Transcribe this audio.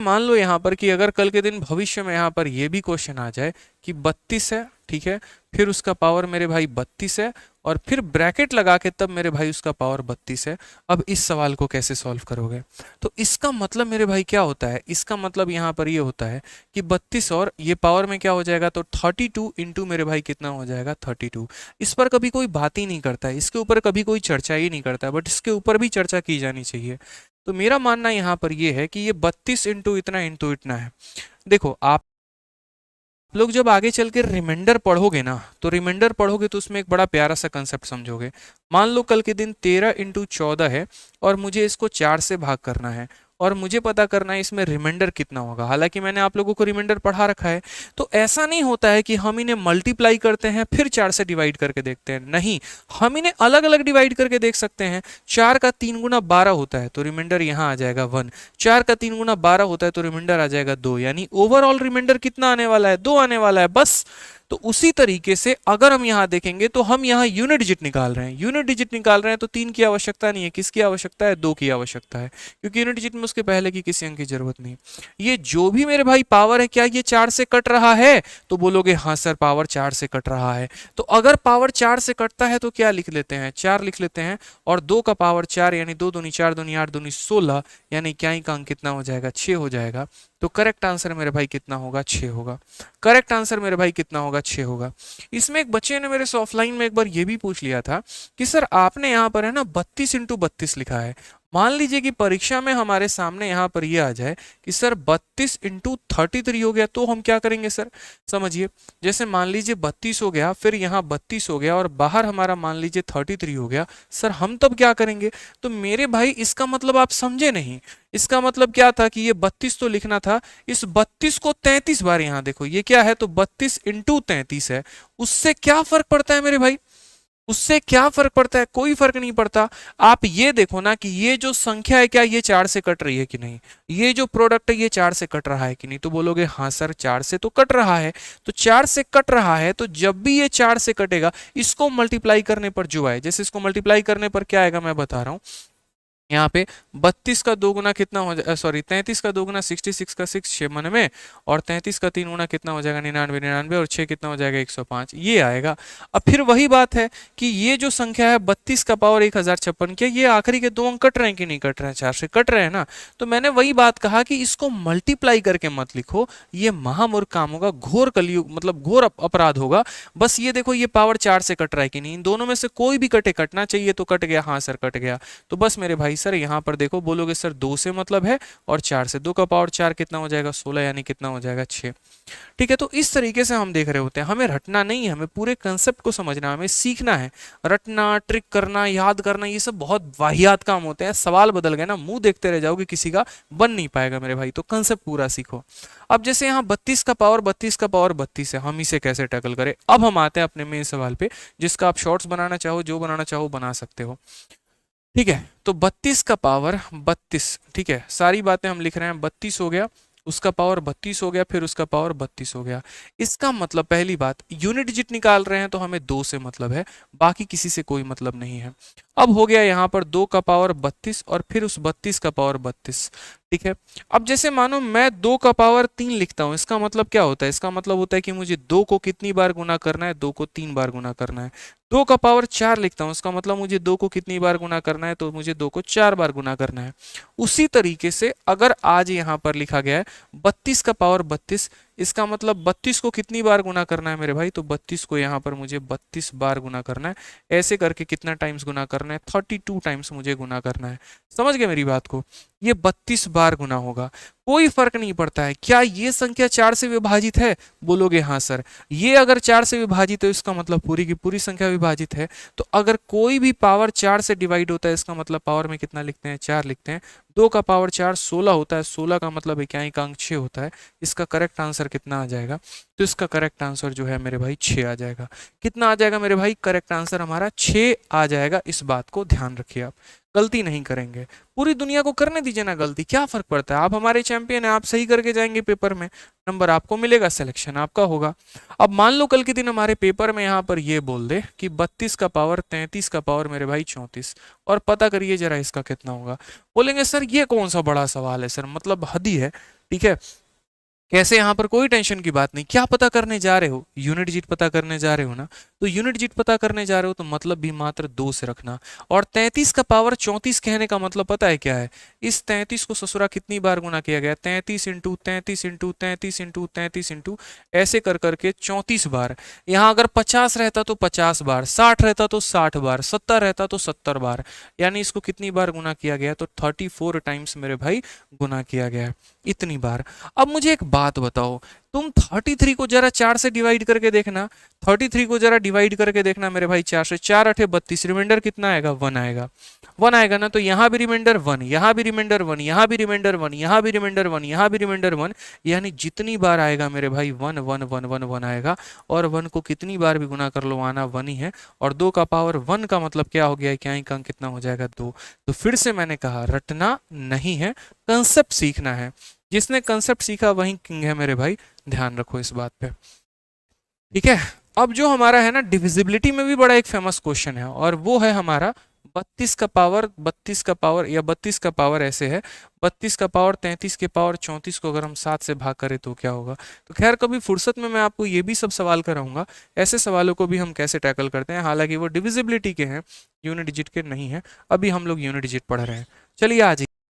मान लो यहाँ पर कि अगर कल के दिन भविष्य में यहाँ पर ये भी क्वेश्चन आ जाए कि 32 है, ठीक है, फिर उसका पावर मेरे भाई 32 है, और फिर ब्रैकेट लगा के तब मेरे भाई उसका पावर 32 है। अब इस सवाल को कैसे सॉल्व करोगे? तो इसका मतलब मेरे भाई क्या होता है, इसका मतलब यहाँ पर ये होता है कि 32 और ये पावर में क्या हो जाएगा, तो 32 इंटू मेरे भाई कितना हो जाएगा, 32। इस पर कभी कोई बात ही नहीं करता है, इसके ऊपर कभी कोई चर्चा ही नहीं करता, बट इसके ऊपर भी चर्चा की जानी चाहिए। तो मेरा मानना यहाँ पर ये है कि ये 32 इंटू इतना है। देखो आप लोग जब आगे चल के रिमाइंडर पढ़ोगे ना, तो रिमाइंडर पढ़ोगे तो उसमें एक बड़ा प्यारा सा कंसेप्ट समझोगे। मान लो कल के दिन 13 इंटू 14 है और मुझे इसको 4 से भाग करना है, और मुझे पता करना है इसमें रिमाइंडर कितना होगा। हालांकि मैंने आप लोगों को रिमाइंडर पढ़ा रखा है, तो ऐसा नहीं होता है कि हम इन्हें मल्टीप्लाई करते हैं फिर 4 से डिवाइड करके देखते हैं, नहीं, हम इन्हें अलग अलग डिवाइड करके देख सकते हैं। 4 का 3 गुना 12 होता है, तो रिमाइंडर यहाँ आ जाएगा 1। 4 का 3 गुना 12 होता है, तो रिमाइंडर आ जाएगा 2, यानी ओवरऑल रिमाइंडर कितना आने वाला है, 2 आने वाला है, बस। तो उसी तरीके से अगर हम यहां देखेंगे तो हम यहां यूनिट डिजिट निकाल रहे हैं, यूनिट डिजिट निकाल रहे हैं, तो 3 की आवश्यकता नहीं है, किसकी आवश्यकता है, 2 की आवश्यकता है, क्योंकि यूनिट डिजिट में उसके पहले की किसी अंक की जरूरत नहीं। ये जो भी मेरे भाई पावर है, क्या ये 4 से कट रहा है? तो बोलोगे हाँ सर पावर 4 से कट रहा है। तो अगर पावर 4 से कटता है तो क्या लिख लेते हैं, 4 लिख लेते हैं, और 2 का पावर 4 यानी 2 दूनी 4 दूनी 8 दूनी 16, यानी क्या का अंक कितना हो जाएगा, 6 हो जाएगा। तो करेक्ट आंसर मेरे भाई कितना होगा, 6 होगा। करेक्ट आंसर मेरे भाई कितना होगा, 6 होगा। इसमें एक बच्चे ने मेरे से ऑफलाइन में एक बार ये भी पूछ लिया था कि सर आपने यहाँ पर है ना 32 इंटू 32 लिखा है। मान लीजिए कि परीक्षा में हमारे सामने यहाँ पर ये आ जाए कि सर 32 इंटू 33 हो गया, तो हम क्या करेंगे सर? समझिए, जैसे मान लीजिए 32 हो गया, फिर यहाँ 32 हो गया, और बाहर हमारा मान लीजिए 33 हो गया, सर हम तब क्या करेंगे? तो मेरे भाई इसका मतलब आप समझे नहीं। इसका मतलब क्या था कि ये 32 तो लिखना था, इस 32 को 33 बार, यहाँ देखो ये क्या है, तो 32 इंटू 33 है। उससे क्या फर्क पड़ता है मेरे भाई? उससे क्या फर्क पड़ता है? कोई फर्क नहीं पड़ता। आप ये देखो ना कि ये जो संख्या है, क्या ये 4 से कट रही है कि नहीं, ये जो प्रोडक्ट है ये 4 से कट रहा है कि नहीं? तो बोलोगे हाँ सर 4 से तो कट रहा है। तो 4 से कट रहा है, तो जब भी ये 4 से कटेगा, इसको मल्टीप्लाई करने पर जो आए, जैसे इसको मल्टीप्लाई करने पर क्या आएगा मैं बता रहा हूं। यहाँ पे 32 का 2 गुना कितना हो जाएगा, सॉरी 33 का 2 गुना 66 का 6 6 मन में, और 33 का 3 गुना कितना हो जाएगा, 99 99, और 6 कितना हो जाएगा, 105, ये आएगा। अब फिर वही बात है कि ये जो संख्या है 32 का पावर 1056, क्या ये आखिरी के 2 अंक कट रहे हैं कि नहीं कट रहे हैं? 4 से कट रहे हैं ना। तो मैंने वही बात कहा कि इसको मल्टीप्लाई करके मत लिखो, ये महामूर्ख काम होगा, घोर कलयुग, मतलब घोर अपराध होगा। बस ये देखो ये पावर 4 से कट रहा है कि नहीं, इन दोनों में से कोई भी कटे, कटना चाहिए तो कट गया, हाँ सर कट गया। तो बस मेरे भाई सर यहाँ पर देखो, बोलोगे सर 2 से मतलब है और 4 से, 2 का पावर 4 कितना हो जाएगा, 16, यानी कितना हो जाएगा, 6। ठीक है, तो इस तरीके से हम देख रहे होते हैं। हमें रटना नहीं है, हमें पूरे कंसेप्ट को समझना है, हमें सीखना है। रटना, ट्रिक करना, याद करना, ये सब बहुत वाहियात काम होते हैं। सवाल बदल गए ना, मुंह देखते रह जाओगे, किसी का बन नहीं पाएगा मेरे भाई। तो कंसेप्ट पूरा सीखो। अब जैसे यहाँ 32 का पावर 32 का पावर 32 है, हम इसे कैसे टैकल करें? अब हम आते हैं अपने मेन सवाल पे, जिसका आप शॉर्ट्स बनाना चाहो, जो बनाना चाहो बना सकते हो। ठीक है, तो 32 का पावर 32, ठीक है, सारी बातें हम लिख रहे हैं। 32 हो गया, उसका पावर 32 हो गया, फिर उसका पावर 32 हो गया। इसका मतलब पहली बात, यूनिट डिजिट निकाल रहे हैं तो हमें 2 से मतलब है, बाकी किसी से कोई मतलब नहीं है। अब हो गया यहाँ पर 2 का पावर 32 और फिर उस 32 का पावर 32। ठीक है, अब जैसे मानो मैं 2 का पावर 3 लिखता हूँ, इसका मतलब क्या होता है? इसका मतलब होता है कि मुझे 2 को कितनी बार गुना करना है, 2 को 3 बार गुना करना है। 2 का पावर 4 लिखता हूँ, इसका मतलब मुझे 2 को कितनी बार गुना करना है, तो मुझे 2 को 4 बार गुना करना है। उसी तरीके से अगर आज यहाँ पर लिखा गया है 32 का पावर 32, इसका मतलब 32 को कितनी बार गुना करना है मेरे भाई, तो 32 को यहाँ पर मुझे 32 बार गुना करना है। ऐसे करके कितना टाइम्स गुना करना है, 32 टाइम्स मुझे गुना करना है। समझ गए मेरी बात को? ये 32 बार गुना होगा। कोई फर्क नहीं पड़ता है क्या ये संख्या 4 से विभाजित है, बोलोगे हाँ सर। ये अगर 4 से विभाजित है, इसका मतलब पूरी की पूरी संख्या विभाजित है। तो अगर कोई भी पावर 4 से डिवाइड होता है, इसका मतलब पावर में कितना लिखते हैं, 4 लिखते हैं। 2 का पावर 4 16 होता है, 16 का मतलब इकाई का अंक 6 होता है। इसका करेक्ट आंसर कितना आ जाएगा, तो इसका करेक्ट आंसर जो है मेरे भाई 6 आ जाएगा। कितना आ जाएगा मेरे भाई? करेक्ट आंसर हमारा 6 आ जाएगा। इस बात को ध्यान रखिए आप। गलती नहीं करेंगे। पूरी दुनिया को करने दीजिए ना गलती, क्या फर्क पड़ता है? आप हमारे चैंपियन हैं, आप सही करके जाएंगे पेपर में, नंबर आपको मिलेगा, सिलेक्शन आपका होगा। अब मान लो कल के दिन हमारे पेपर में यहाँ पर ये बोल दे कि 32 का पावर 33 का पावर मेरे भाई 34, और पता करिए जरा इसका कितना होगा। बोलेंगे सर ये कौन सा बड़ा सवाल है सर, मतलब हद ही है, ठीक है। कैसे? यहाँ पर कोई टेंशन की बात नहीं। क्या पता करने जा रहे हो? यूनिट जीट पता करने जा रहे हो ना, तो यूनिट जीट पता करने जा रहे हो तो मतलब भी मात्र 2 से रखना। और 33 का पावर 34 कहने का मतलब पता है क्या है? इस 33 को ससुरा कितनी बार गुना किया गया? 33 इंटू 33 इंटू 33 इंटू 33 इंटू ऐसे कर करके 34 बार। यहाँ अगर 50 रहता तो 50 बार, 60 रहता तो 60 बार, 70 रहता तो 70 बार, यानी इसको कितनी बार गुना किया गया? तो 34 टाइम्स मेरे भाई गुना किया गया है, इतनी बार। अब मुझे एक बात बताओ, तुम 33 को जरा 4 से डिवाइड करके देखना, 33 को जरा डिवाइड करके देखना मेरे भाई 4 से। 4 अठे 32, रिमाइंडर कितना आएगा? 1 आएगा। 1 आएगा ना, तो यहाँ भी रिमाइंडर 1, यहाँ भी रिमाइंडर 1, यहाँ भी रिमाइंडर 1, यहाँ भी रिमाइंडर 1, यहाँ भी रिमाइंडर 1, यानी जितनी बार आएगा मेरे भाई 1 1 1 1 1 आएगा। और 1 को कितनी बार भी गुना कर लो, आना 1 ही है। और 2 का पावर 1 का मतलब क्या हो गया? क्या ही अंक कितना हो जाएगा? 2। तो फिर से मैंने कहा रटना नहीं है, कंसेप्ट सीखना है। जिसने कंसेप्ट सीखा वही किंग है मेरे भाई, ध्यान रखो इस बात पे, ठीक है। अब जो हमारा है ना, डिविजिबिलिटी में भी बड़ा एक फेमस क्वेश्चन है, और वो है हमारा 32 का पावर, 32 का पावर या 32 का पावर ऐसे है, 32 का पावर 33 के पावर 34 को अगर हम 7 से भाग करें तो क्या होगा? तो खैर कभी फुर्सत में मैं आपको ये भी सब सवाल कराऊंगा, ऐसे सवालों को भी हम कैसे टैकल करते हैं, हालांकि वो डिविजिबिलिटी के हैं, यूनिट डिजिट के नहीं है। अभी हम लोग यूनिट डिजिट पढ़ रहे हैं। चलिए आज